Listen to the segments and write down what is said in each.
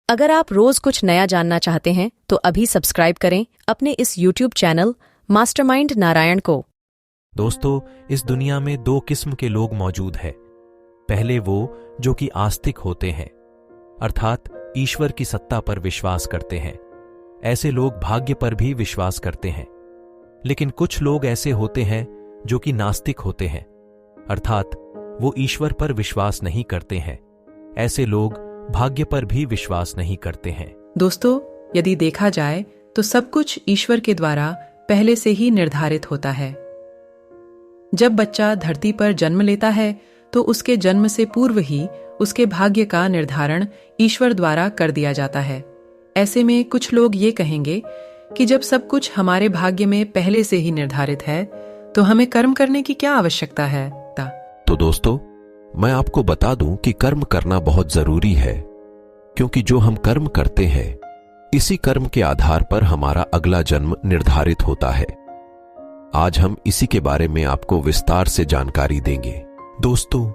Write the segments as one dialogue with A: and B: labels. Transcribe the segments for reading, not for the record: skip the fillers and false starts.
A: अगर आप रोज कुछ नया जानना चाहते हैं तो अभी सब्सक्राइब करें अपने इस YouTube चैनल मास्टरमाइंड नारायण को।
B: दोस्तों, इस दुनिया में दो किस्म के लोग मौजूद हैं। पहले वो जो कि आस्तिक होते हैं, अर्थात ईश्वर की सत्ता पर विश्वास करते हैं। ऐसे लोग भाग्य पर भी विश्वास करते हैं। लेकिन कुछ लोग ऐसे होते हैं जो कि नास्तिक होते हैं, अर्थात वो ईश्वर पर विश्वास नहीं करते हैं। ऐसे लोग भाग्य पर भी विश्वास नहीं करते हैं।
C: दोस्तों, यदि देखा जाए तो सब कुछ ईश्वर के द्वारा पहले से ही निर्धारित होता है। जब बच्चा धरती पर जन्म लेता है तो उसके जन्म से पूर्व ही उसके भाग्य का निर्धारण ईश्वर द्वारा कर दिया जाता है। ऐसे में कुछ लोग ये कहेंगे कि जब सब कुछ हमारे भाग्य में पहले से ही निर्धारित है तो हमें कर्म करने की क्या आवश्यकता है।
B: तो दोस्तों, मैं आपको बता दूं कि कर्म करना बहुत जरूरी है, क्योंकि जो हम कर्म करते हैं इसी कर्म के आधार पर हमारा अगला जन्म निर्धारित होता है। आज हम इसी के बारे में आपको विस्तार से जानकारी देंगे। दोस्तों,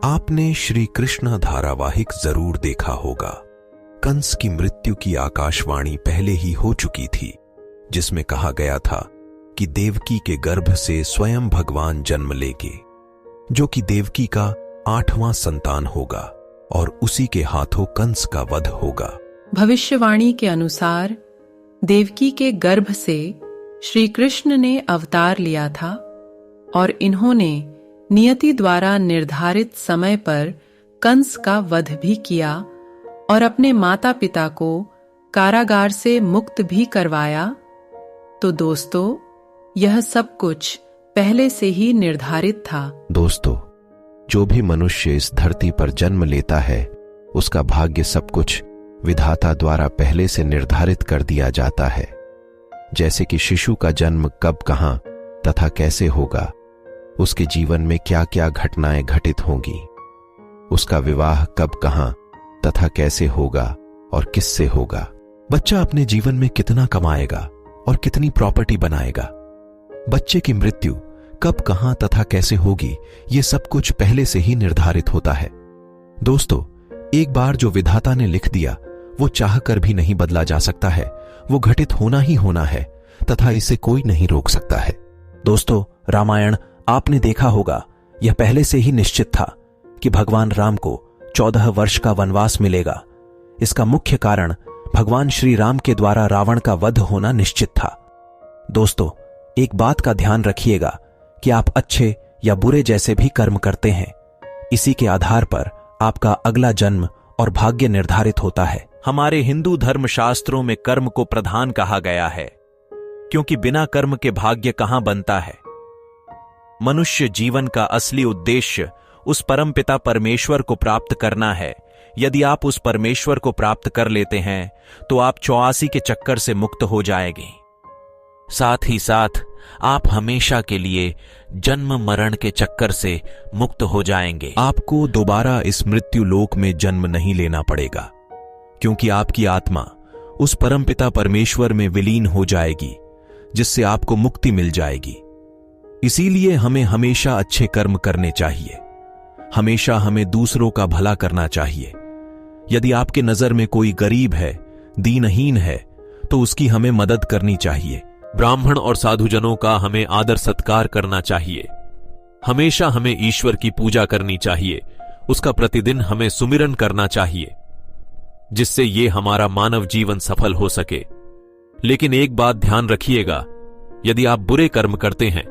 B: आपने श्री कृष्ण धारावाहिक जरूर देखा होगा। कंस की मृत्यु की आकाशवाणी पहले ही हो चुकी थी, जिसमें कहा गया था कि देवकी के गर्भ से स्वयं भगवान जन्म लेंगे, जो कि देवकी का 8वां संतान होगा और उसी के हाथों कंस का वध होगा।
C: भविष्यवाणी के अनुसार देवकी के गर्भ से श्री कृष्ण ने अवतार लिया था और इन्होंने नियति द्वारा निर्धारित समय पर कंस का वध भी किया और अपने माता पिता को कारागार से मुक्त भी करवाया। तो दोस्तों, यह सब कुछ पहले से ही निर्धारित था।
D: दोस्तों, जो भी मनुष्य इस धरती पर जन्म लेता है उसका भाग्य सब कुछ विधाता द्वारा पहले से निर्धारित कर दिया जाता है। जैसे कि शिशु का जन्म कब, कहां तथा कैसे होगा, उसके जीवन में क्या क्या घटनाएं घटित होंगी, उसका विवाह कब, कहां तथा कैसे होगा और किससे होगा, बच्चा अपने जीवन में कितना कमाएगा और कितनी प्रॉपर्टी बनाएगा, बच्चे की मृत्यु कब, कहां तथा कैसे होगी, ये सब कुछ पहले से ही निर्धारित होता है। दोस्तों, एक बार जो विधाता ने लिख दिया वो चाहकर भी नहीं बदला जा सकता है। वो घटित होना ही होना है तथा इसे कोई नहीं रोक सकता है।
B: दोस्तों, रामायण आपने देखा होगा। यह पहले से ही निश्चित था कि भगवान राम को 14 वर्ष का वनवास मिलेगा। इसका मुख्य कारण भगवान श्री राम के द्वारा रावण का वध होना निश्चित था। दोस्तों, एक बात का ध्यान रखिएगा कि आप अच्छे या बुरे जैसे भी कर्म करते हैं, इसी के आधार पर आपका अगला जन्म और भाग्य निर्धारित होता है। हमारे हिंदू धर्मशास्त्रों में कर्म को प्रधान कहा गया है, क्योंकि बिना कर्म के भाग्य कहां बनता है। मनुष्य जीवन का असली उद्देश्य उस परमपिता परमेश्वर को प्राप्त करना है। यदि आप उस परमेश्वर को प्राप्त कर लेते हैं तो आप 84 के चक्कर से मुक्त हो जाएंगे। साथ ही साथ आप हमेशा के लिए जन्म मरण के चक्कर से मुक्त हो जाएंगे।
D: आपको दोबारा इस मृत्यु लोक में जन्म नहीं लेना पड़ेगा, क्योंकि आपकी आत्मा उस परमपिता परमेश्वर में विलीन हो जाएगी, जिससे आपको मुक्ति मिल जाएगी। इसीलिए हमें हमेशा अच्छे कर्म करने चाहिए। हमेशा हमें दूसरों का भला करना चाहिए। यदि आपके नजर में कोई गरीब है, दीनहीन है, तो उसकी हमें मदद करनी चाहिए।
B: ब्राह्मण और साधुजनों का हमें आदर सत्कार करना चाहिए। हमेशा हमें ईश्वर की पूजा करनी चाहिए। उसका प्रतिदिन हमें सुमिरन करना चाहिए, जिससे ये हमारा मानव जीवन सफल हो सके। लेकिन एक बात ध्यान रखिएगा, यदि आप बुरे कर्म करते हैं,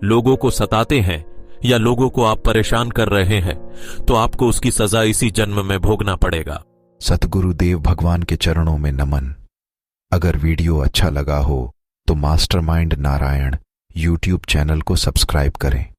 B: लोगों को सताते हैं या लोगों को आप परेशान कर रहे हैं, तो आपको उसकी सजा इसी जन्म में भोगना पड़ेगा।
D: सतगुरु देव भगवान के चरणों में नमन। अगर वीडियो अच्छा लगा हो तो मास्टरमाइंड नारायण YouTube चैनल को सब्सक्राइब करें।